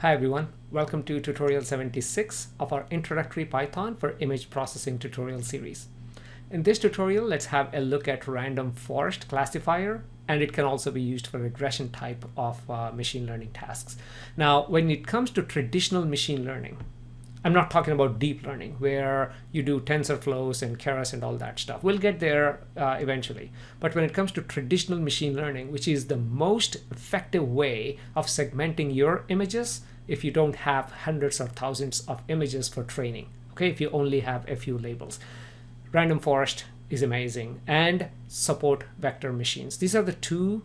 Hi everyone, welcome to tutorial 76 of our introductory Python for image processing tutorial series. In this tutorial, let's have a look at random forest classifier, and it can also be used for regression type of machine learning tasks. Now, when it comes to traditional machine learning, I'm not talking about deep learning where you do TensorFlows and Keras and all that stuff. We'll get there eventually. But when it comes to traditional machine learning, which is the most effective way of segmenting your images if you don't have hundreds or thousands of images for training, okay, if you only have a few labels. Random forest is amazing, and support vector machines. These are the two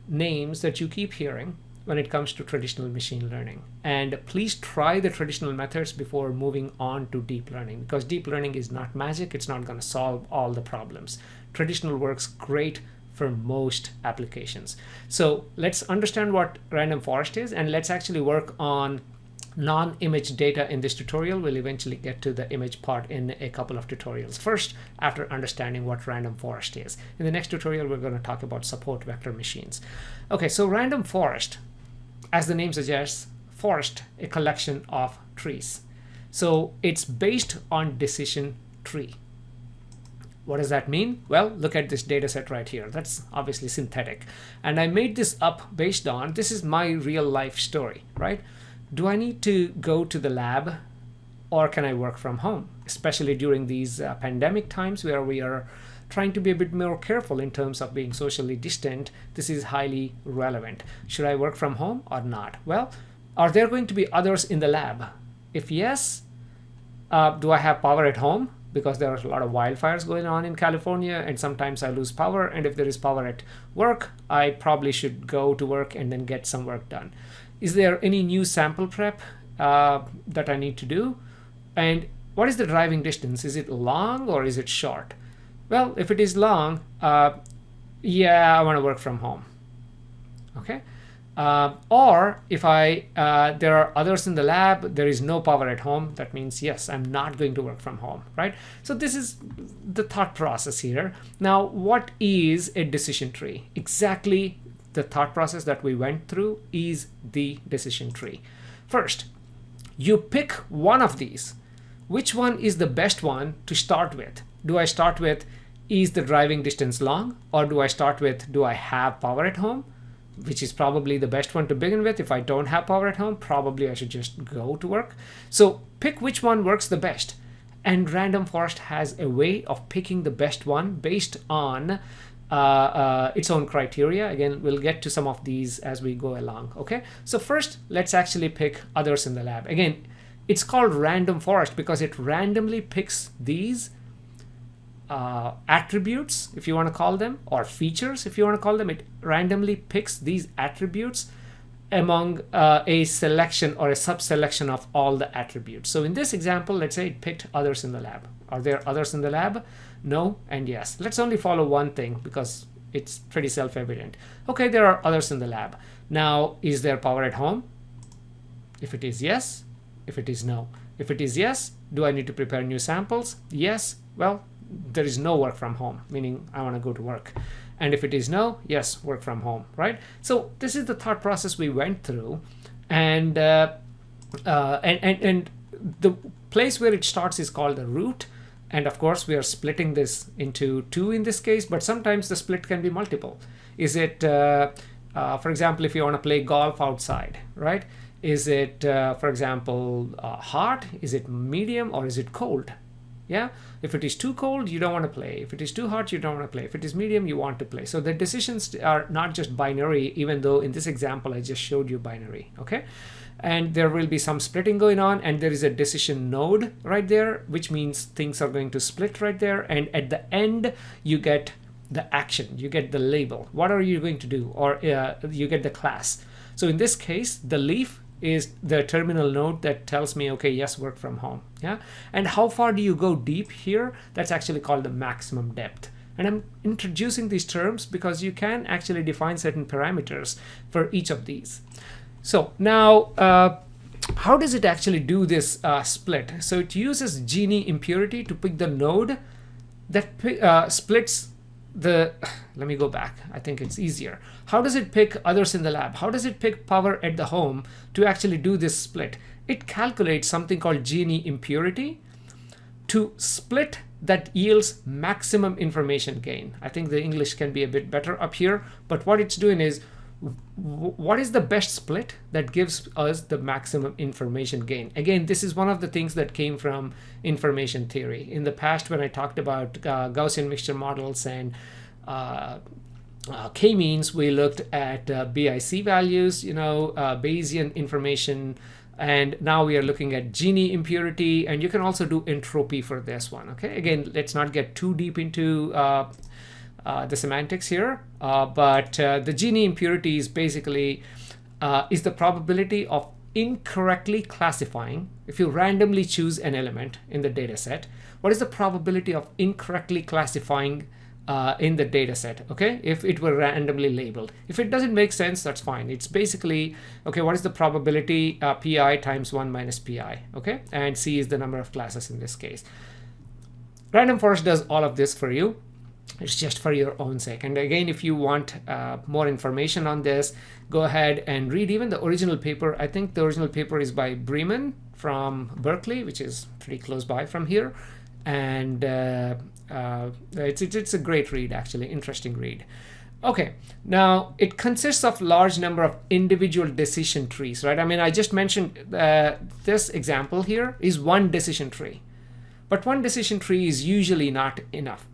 names that you keep hearing when it comes to traditional machine learning. And please try the traditional methods before moving on to deep learning, because deep learning is not magic. It's not going to solve all the problems. Traditional works great for most applications. So let's understand what random forest is, and let's actually work on non-image data in this tutorial. We'll eventually get to the image part in a couple of tutorials first, after understanding what random forest is. In the next tutorial, we're going to talk about support vector machines. Okay, so random forest, as the name suggests, forest, a collection of trees. So it's based on decision tree. What does that mean? Well, look at this data set right here. That's obviously synthetic. And I made this up based on, this is my real life story, right? Do I need to go to the lab, or can I work from home? Especially during these pandemic times where we are trying to be a bit more careful in terms of being socially distant. This is highly relevant. Should I work from home or not? Well, are there going to be others in the lab? If yes, do I have power at home? Because there are a lot of wildfires going on in California, and sometimes I lose power. And if there is power at work, I probably should go to work and then get some work done. Is there any new sample prep that I need to do? And what is the driving distance? Is it long or is it short? Well, if it is long, yeah, I want to work from home. Okay. Or if there are others in the lab, there is no power at home, that means yes, I'm not going to work from home, right? So this is the thought process here. Now, what is a decision tree? Exactly the thought process that we went through is the decision tree. First, you pick one of these. Which one is the best one to start with? Do I start with, is the driving distance long? Or do I start with, do I have power at home? Which is probably the best one to begin with. If I don't have power at home, probably I should just go to work. So pick which one works the best. And random forest has a way of picking the best one based on its own criteria. Again, we'll get to some of these as we go along. Okay, so first, let's actually pick others in the lab. Again, it's called random forest because it randomly picks these attributes, if you want to call them, or features, if you want to call them. It randomly picks these attributes among a selection or a subselection of all the attributes. So in this example, let's say it picked others in the lab. Are there others in the lab? No and yes. Let's only follow one thing because it's pretty self-evident. Okay, there are others in the lab. Now, is there power at home? If it is yes. If it is no. If it is yes, do I need to prepare new samples? Yes. Well, there is no work from home, meaning I want to go to work. And if it is no, yes, work from home, right? So this is the thought process we went through, and the place where it starts is called the root. And of course, we are splitting this into two in this case, but sometimes the split can be multiple. Is it, for example, if you want to play golf outside, right? Is it, for example, hot? Is it medium, or is it cold? Yeah, if it is too cold, you don't want to play. If it is too hot, you don't want to play. If it is medium, you want to play. So the decisions are not just binary, even though in this example, I just showed you binary, okay? And there will be some splitting going on, and there is a decision node right there, which means things are going to split right there. And at the end, you get the action, you get the label. What are you going to do? Or you get the class. So in this case, the leaf is the terminal node that tells me, okay, yes, work from home. Yeah. And how far do you go deep here? That's actually called the maximum depth. And I'm introducing these terms because you can actually define certain parameters for each of these. So now, how does it actually do this split? So it uses Genie impurity to pick the node that splits let me go back. I think it's easier. How does it pick others in the lab? How does it pick power at the home to actually do this split? It calculates something called Genie impurity to split that yields maximum information gain. I think the English can be a bit better up here, but what it's doing is what is the best split that gives us the maximum information gain? Again, this is one of the things that came from information theory. In the past, when I talked about Gaussian mixture models and k-means, we looked at BIC values, Bayesian information, and now we are looking at Genie impurity, and you can also do entropy for this one. Okay, again, let's not get too deep into the semantics here, but the Genie impurity is basically is the probability of incorrectly classifying. If you randomly choose an element in the data set, what is the probability of incorrectly classifying in the data set? Okay, if it were randomly labeled. If it doesn't make sense, that's fine. It's basically, okay, what is the probability? Pi times 1 minus pi. Okay, and c is the number of classes in this case. Random forest does all of this for you. It's just for your own sake. And again, if you want more information on this, go ahead and read even the original paper. I think the original paper is by Bremen from Berkeley, which is pretty close by from here. And it's a great read, actually, interesting read. Okay, now it consists of large number of individual decision trees, right? I mean, I just mentioned this example here is one decision tree, but one decision tree is usually not enough.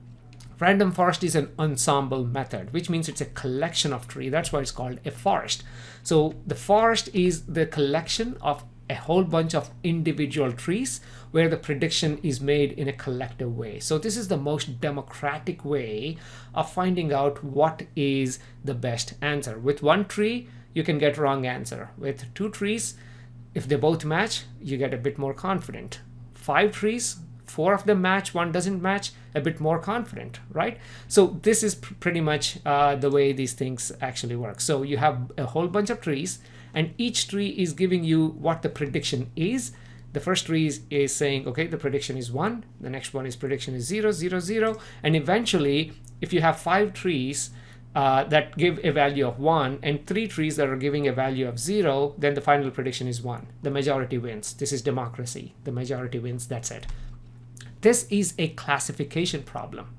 Random forest is an ensemble method, which means it's a collection of trees. That's why it's called a forest. So the forest is the collection of a whole bunch of individual trees where the prediction is made in a collective way. So this is the most democratic way of finding out what is the best answer. With one tree, you can get wrong answer. With two trees, if they both match, you get a bit more confident. 5 trees, 4 of them match, 1 doesn't match, a bit more confident, right? So this is pretty much the way these things actually work. So you have a whole bunch of trees, and each tree is giving you what the prediction is. The first tree is saying, okay, the prediction is 1. The next one is prediction is 0, 0, 0. And eventually, if you have 5 trees that give a value of 1 and 3 trees that are giving a value of 0, then the final prediction is 1. The majority wins. This is democracy. The majority wins. That's it. This is a classification problem.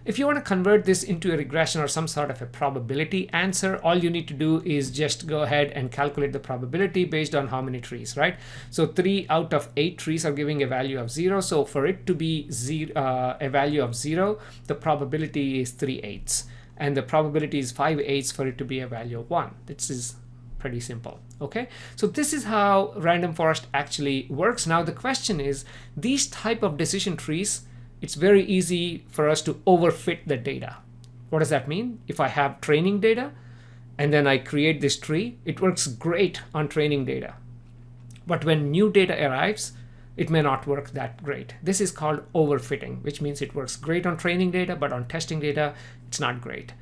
If you want to convert this into a regression or some sort of a probability answer, all you need to do is just go ahead and calculate the probability based on how many trees, right? So 3 out of 8 trees are giving a value of 0. So for it to be a value of 0, the probability is 3/8. And the probability is 5/8 for it to be a value of 1. This is pretty simple. Okay, so this is how random forest actually works. Now the question is, these type of decision trees, it's very easy for us to overfit the data. What does that mean? If I have training data and then I create this tree, it works great on training data. But when new data arrives, it may not work that great. This is called overfitting, which means it works great on training data, but on testing data, it's not great.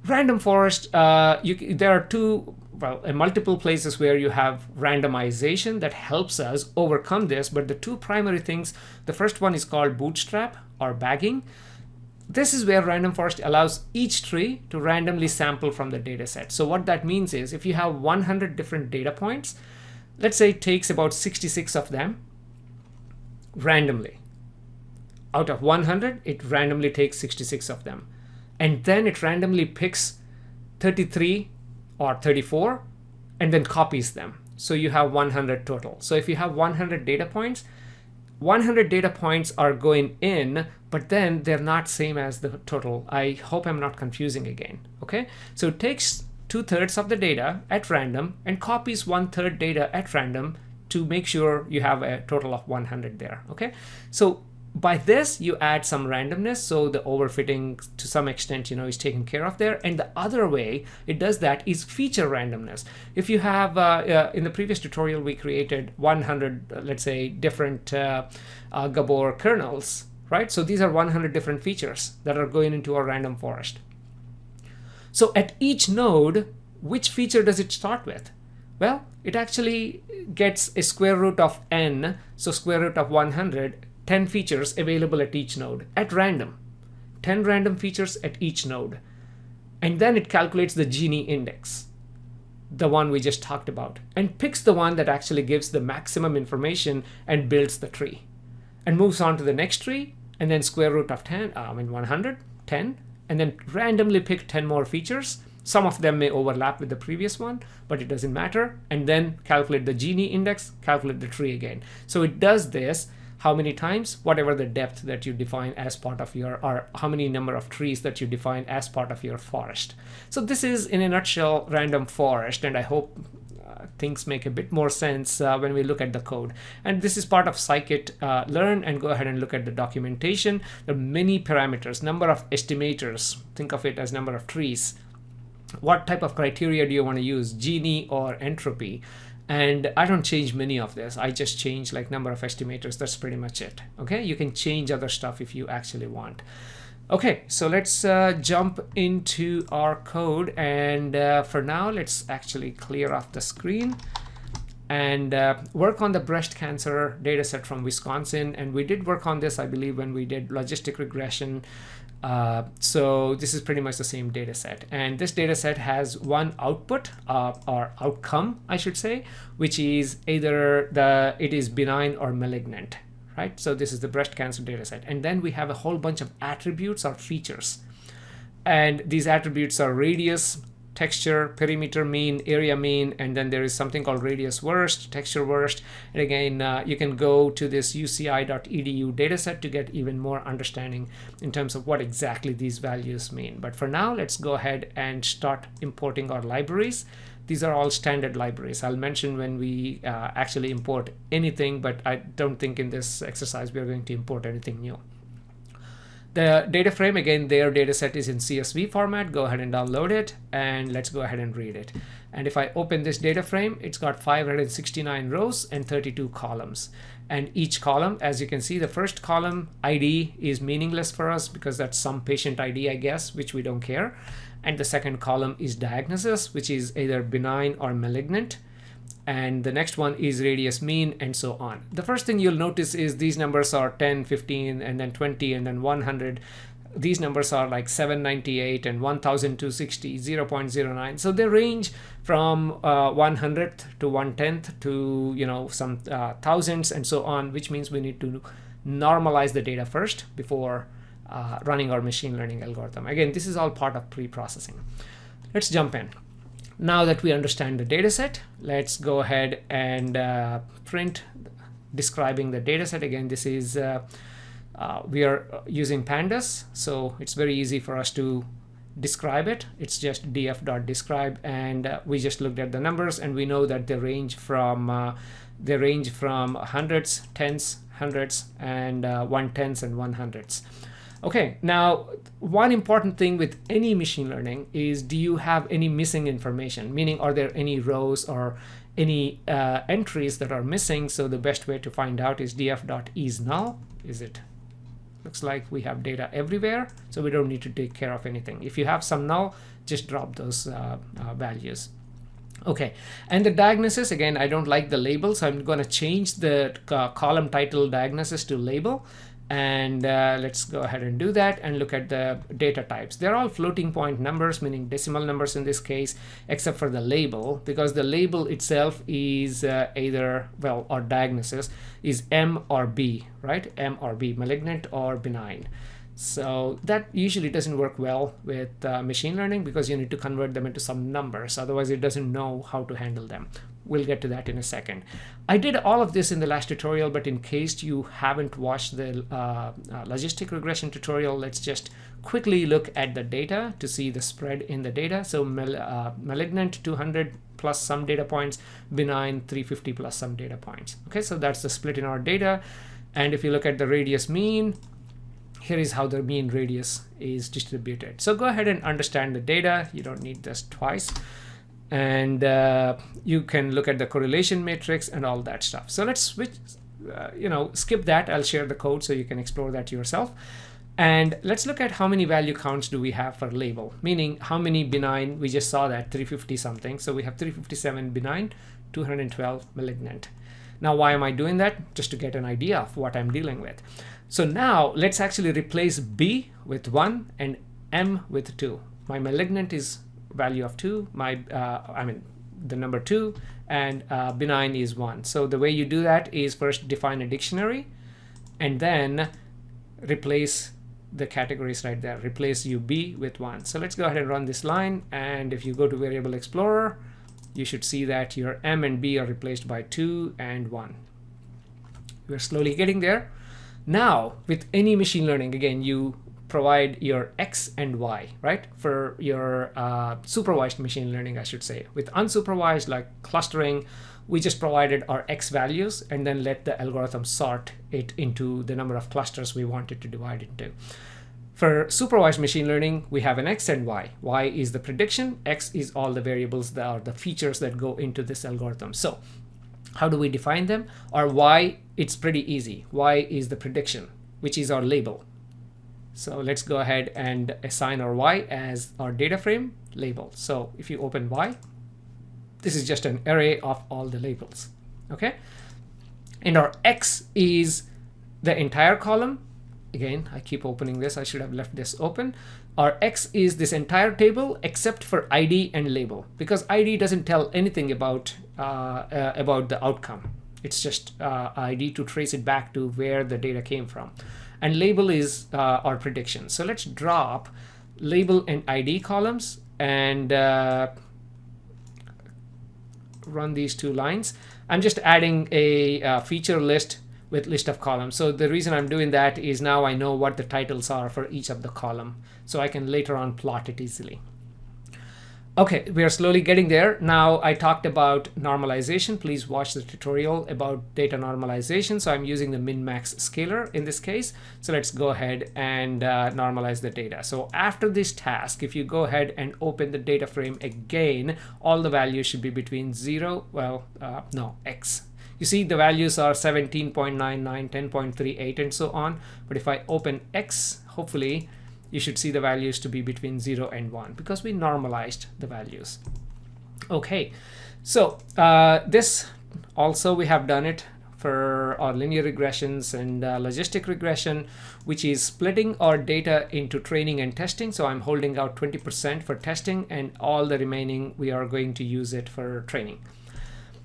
Random forest, there are multiple places where you have randomization that helps us overcome this, but the two primary things, the first one is called bootstrap or bagging. This is where random forest allows each tree to randomly sample from the data set. So what that means is if you have 100 different data points, let's say it takes about 66 of them randomly. Out of 100, it randomly takes 66 of them. And then it randomly picks 33 or 34 and then copies them. So you have 100 total. So if you have 100 data points, 100 data points are going in, but then they're not same as the total. I hope I'm not confusing again. Okay, so it takes 2/3 of the data at random and copies 1/3 data at random to make sure you have a total of 100 there. Okay, so by this, you add some randomness, so the overfitting to some extent, is taken care of there. And the other way it does that is feature randomness. If you have, in the previous tutorial, we created 100, let's say, different Gabor kernels, right? So these are 100 different features that are going into our random forest. So at each node, which feature does it start with? Well, it actually gets a square root of n, so square root of 100, 10 features available at each node at random. 10 random features at each node. And then it calculates the Genie index, the one we just talked about, and picks the one that actually gives the maximum information and builds the tree, and moves on to the next tree, and then square root of 100, 10, and then randomly pick 10 more features. Some of them may overlap with the previous one, but it doesn't matter. And then calculate the Genie index, calculate the tree again. So it does this how many times? Whatever the depth that you define as part of your, or how many number of trees that you define as part of your forest. So this is, in a nutshell, random forest, and I hope things make a bit more sense when we look at the code. And this is part of scikit-learn, and go ahead and look at the documentation. There are many parameters, number of estimators, think of it as number of trees. What type of criteria do you want to use, Genie or entropy? And I don't change many of this. I just change like number of estimators. That's pretty much it. Okay, you can change other stuff if you actually want. Okay, so let's jump into our code, and for now let's actually clear off the screen and work on the breast cancer data set from Wisconsin. And we did work on this, I believe, when we did logistic regression. So this is pretty much the same data set, and this data set has one output or outcome, I should say, which is either it is benign or malignant, right? So this is the breast cancer data set, and then we have a whole bunch of attributes or features, and these attributes are radius, texture, perimeter mean, area mean, and then there is something called radius worst, texture worst. And again, you can go to this uci.edu dataset to get even more understanding in terms of what exactly these values mean. But for now, let's go ahead and start importing our libraries. These are all standard libraries. I'll mention when we actually import anything, but I don't think in this exercise we are going to import anything new. The data frame, again, their data set is in CSV format. Go ahead and download it, and let's go ahead and read it. And if I open this data frame, it's got 569 rows and 32 columns. And each column, as you can see, the first column ID is meaningless for us because that's some patient ID, I guess, which we don't care. And the second column is diagnosis, which is either benign or malignant. And the next one is radius mean, and so on. The first thing you'll notice is these numbers are 10, 15, and then 20, and then 100. These numbers are like 798 and 1260, 0.09. So they range from 100th to 1/10th to some thousands and so on, which means we need to normalize the data first before running our machine learning algorithm. Again, this is all part of pre-processing. Let's jump in. Now that we understand the data set, let's go ahead and print describing the data set. Again, this is, we are using pandas, so it's very easy for us to describe it. It's just df.describe, and we just looked at the numbers, and we know that they range from hundreds, tens, hundreds, and 1/10s and 100s. Okay, now one important thing with any machine learning is, do you have any missing information? Meaning, are there any rows or any entries that are missing? So the best way to find out is df.isNull. Looks like we have data everywhere, so we don't need to take care of anything. If you have some null, just drop those values. Okay, and the diagnosis, again, I don't like the label, so I'm going to change the column title diagnosis to label. And let's go ahead and do that and look at the data types. They're all floating point numbers, meaning decimal numbers in this case, except for the label, because the label itself is or diagnosis is M or B, right? M or B, malignant or benign. So that usually doesn't work well with machine learning because you need to convert them into some numbers. Otherwise, it doesn't know how to handle them. We'll get to that in a second. I did all of this in the last tutorial, but in case you haven't watched the logistic regression tutorial, let's just quickly look at the data to see the spread in the data. So malignant 200 plus some data points, benign 350 plus some data points. Okay, so that's the split in our data. And if you look at the radius mean, here is how the mean radius is distributed. So go ahead and understand the data. You don't need this twice. And you can look at the correlation matrix and all that stuff. So let's switch, skip that. I'll share the code so you can explore that yourself. And let's look at how many value counts do we have for label, meaning how many benign. We just saw that 350 something. So we have 357 benign, 212 malignant. Now, why am I doing that? Just to get an idea of what I'm dealing with. So now let's actually replace B with 1 and M with 2. My malignant is value of 2, the number 2, and benign is 1. So the way you do that is first define a dictionary and then replace the categories right there. Replace UB with 1. So let's go ahead and run this line, and if you go to Variable Explorer, you should see that your M and B are replaced by 2 and 1. We're slowly getting there. Now, with any machine learning, again, you provide your X and Y, right? For your supervised machine learning, I should say. With unsupervised, like clustering, we just provided our X values and then let the algorithm sort it into the number of clusters we wanted to divide into. For supervised machine learning, we have an X and Y. Y is the prediction, X is all the variables that are the features that go into this algorithm. So how do we define them? Our Y, it's pretty easy. Y is the prediction, which is our label. So let's go ahead and assign our Y as our data frame label. So if you open Y, this is just an array of all the labels, okay? And our X is the entire column. Again, I keep opening this. I should have left this open. Our X is this entire table except for ID and label, because ID doesn't tell anything about the outcome. It's just ID to trace it back to where the data came from. And label is our prediction. So let's drop label and ID columns and run these two lines. I'm just adding a feature list with list of columns. So the reason I'm doing that is now I know what the titles are for each of the column, so I can later on plot it easily. Okay, we are slowly getting there. Now I talked about normalization. Please watch the tutorial about data normalization. So I'm using the min-max scaler in this case. So let's go ahead and normalize the data. So after this task, if you go ahead and open the data frame again, all the values should be between 0, X. You see the values are 17.99, 10.38, and so on. But if I open X, hopefully, you should see the values to be between 0 and 1 because we normalized the values. Okay, so this also we have done it for our linear regressions and logistic regression, which is splitting our data into training and testing. So I'm holding out 20% for testing, and all the remaining we are going to use it for training.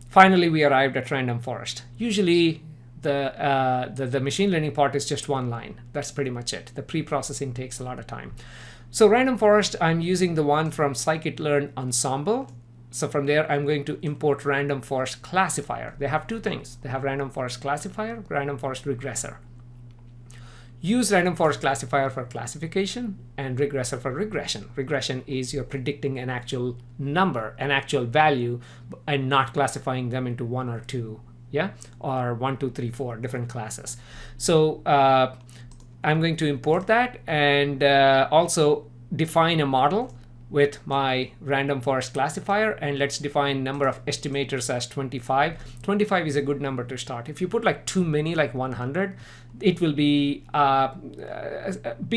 Finally, we arrived at random forest. Usually the machine learning part is just one line. That's pretty much it. The pre-processing takes a lot of time. So random forest, I'm using the one from scikit-learn ensemble. So from there, I'm going to import random forest classifier. They have two things. They have random forest classifier, random forest regressor. Use random forest classifier for classification and regressor for regression. Regression is you're predicting an actual number, an actual value, and not classifying them into 1 or 2. Yeah, or 1, 2, 3, 4 different classes. So I'm going to import that and also define a model with my random forest classifier, and let's define number of estimators as 25. 25 is a good number to start. If you put like too many, like 100, it will be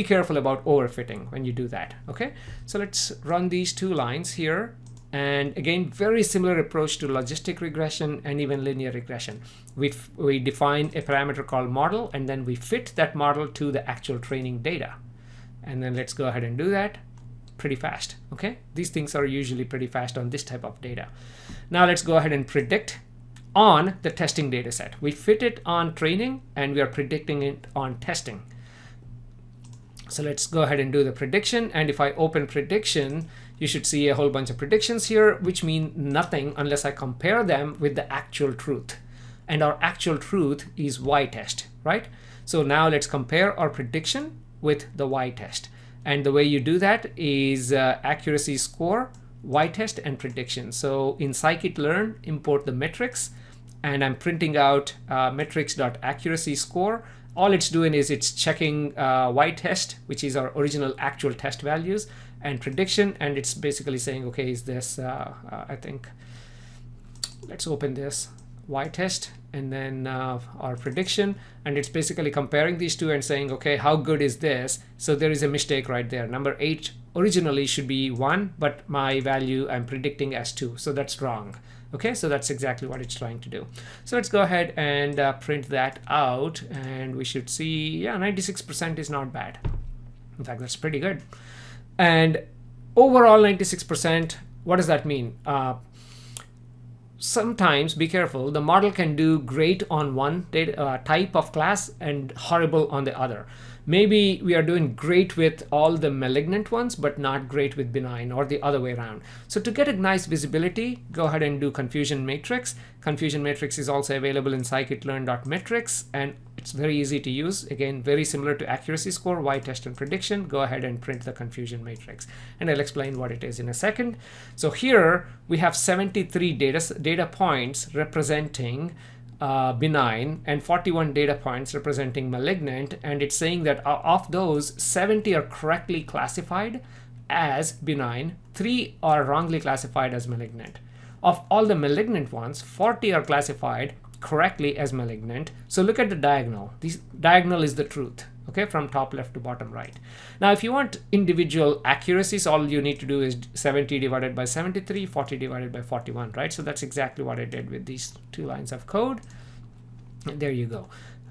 careful about overfitting when you do that. Okay, so let's run these two lines here. And again, very similar approach to logistic regression and even linear regression. We define a parameter called model, and then we fit that model to the actual training data. And then let's go ahead and do that pretty fast. Okay, these things are usually pretty fast on this type of data. Now let's go ahead and predict on the testing data set. We fit it on training and we are predicting it on testing. So let's go ahead and do the prediction. And if I open prediction, you should see a whole bunch of predictions here, which mean nothing unless I compare them with the actual truth. And our actual truth is y-test, right? So now let's compare our prediction with the y-test. And the way you do that is accuracy score, y-test, and prediction. So in scikit-learn, import the metrics, and I'm printing out metrics.accuracy score. All it's doing is it's checking y-test, which is our original actual test values, and prediction, and it's basically saying, okay, is this, I think, let's open this, y-test, and then our prediction, and it's basically comparing these two and saying, okay, how good is this? So there is a mistake right there. Number 8 originally should be 1, but my value I'm predicting as 2. So that's wrong. Okay, so that's exactly what it's trying to do. So let's go ahead and print that out, and we should see, yeah, 96% is not bad. In fact, that's pretty good. And overall 96%, what does that mean? Sometimes, be careful, the model can do great on one type of class and horrible on the other. Maybe we are doing great with all the malignant ones, but not great with benign, or the other way around. So to get a nice visibility, go ahead and do confusion matrix. Confusion matrix is also available in scikit-learn.metrics, and it's very easy to use. Again, very similar to accuracy score, y-test, and prediction. Go ahead and print the confusion matrix, and I'll explain what it is in a second. So here we have 73 data points representing benign and 41 data points representing malignant, and it's saying that of those, 70 are correctly classified as benign, 3 are wrongly classified as malignant. Of all the malignant ones, 40 are classified correctly as malignant. So look at the diagonal. This diagonal is the truth, okay, from top left to bottom right. Now if you want individual accuracies, all you need to do is 70 divided by 73, 40 divided by 41, right? So that's exactly what I did with these 2 lines of code. And there you go.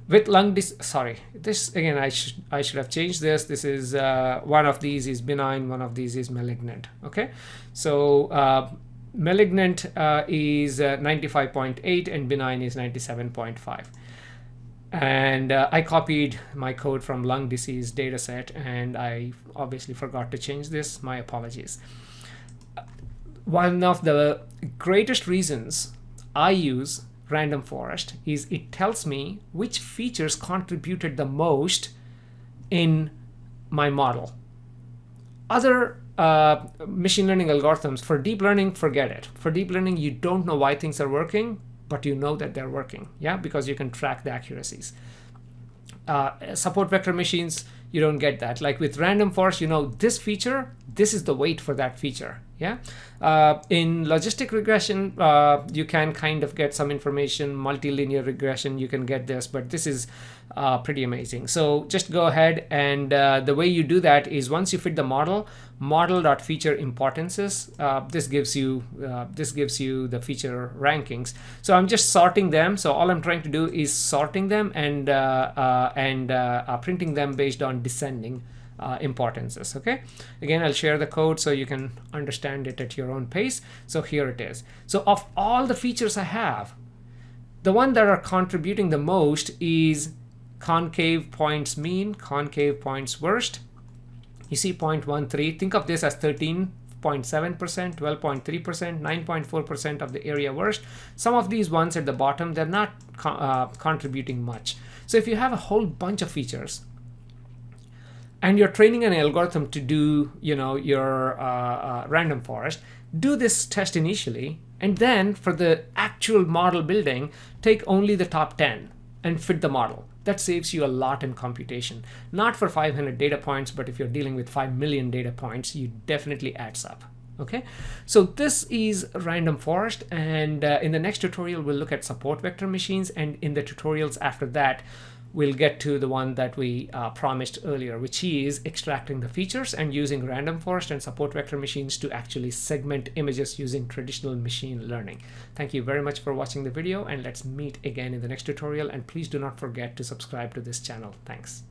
With this again, I should have changed this. This is one of these is benign, one of these is malignant. Okay, so malignant is 95.8 and benign is 97.5. And I copied my code from lung disease dataset, and I obviously forgot to change this. My apologies. One of the greatest reasons I use random forest is it tells me which features contributed the most in my model. Other machine learning algorithms, for deep learning, forget it. For deep learning, you don't know why things are working, but you know that they're working, yeah, because you can track the accuracies. Support vector machines, you don't get that. Like with random forest, you know this feature, this is the weight for that feature, yeah. In logistic regression, you can kind of get some information. Multilinear regression, you can get this, but this is pretty amazing. So just go ahead, and the way you do that is once you fit the model.feature importances, this gives you the feature rankings. So I'm just sorting them. So all I'm trying to do is sorting them and printing them based on descending importances. Okay, again, I'll share the code so you can understand it at your own pace. So here it is. So of all the features I have, the one that are contributing the most is concave points mean, concave points worst. You see 0.13. Think of this as 13.7%, 12.3%, 9.4% of the area worst. Some of these ones at the bottom, they're not contributing much. So if you have a whole bunch of features and you're training an algorithm to do, your random forest, do this test initially, and then for the actual model building, take only the top 10 and fit the model. That saves you a lot in computation. Not for 500 data points, but if you're dealing with 5 million data points, you definitely adds up. Okay, so this is random forest, and in the next tutorial, we'll look at support vector machines, and in the tutorials after that, we'll get to the one that we promised earlier, which is extracting the features and using random forest and support vector machines to actually segment images using traditional machine learning. Thank you very much for watching the video, and let's meet again in the next tutorial. And please do not forget to subscribe to this channel. Thanks.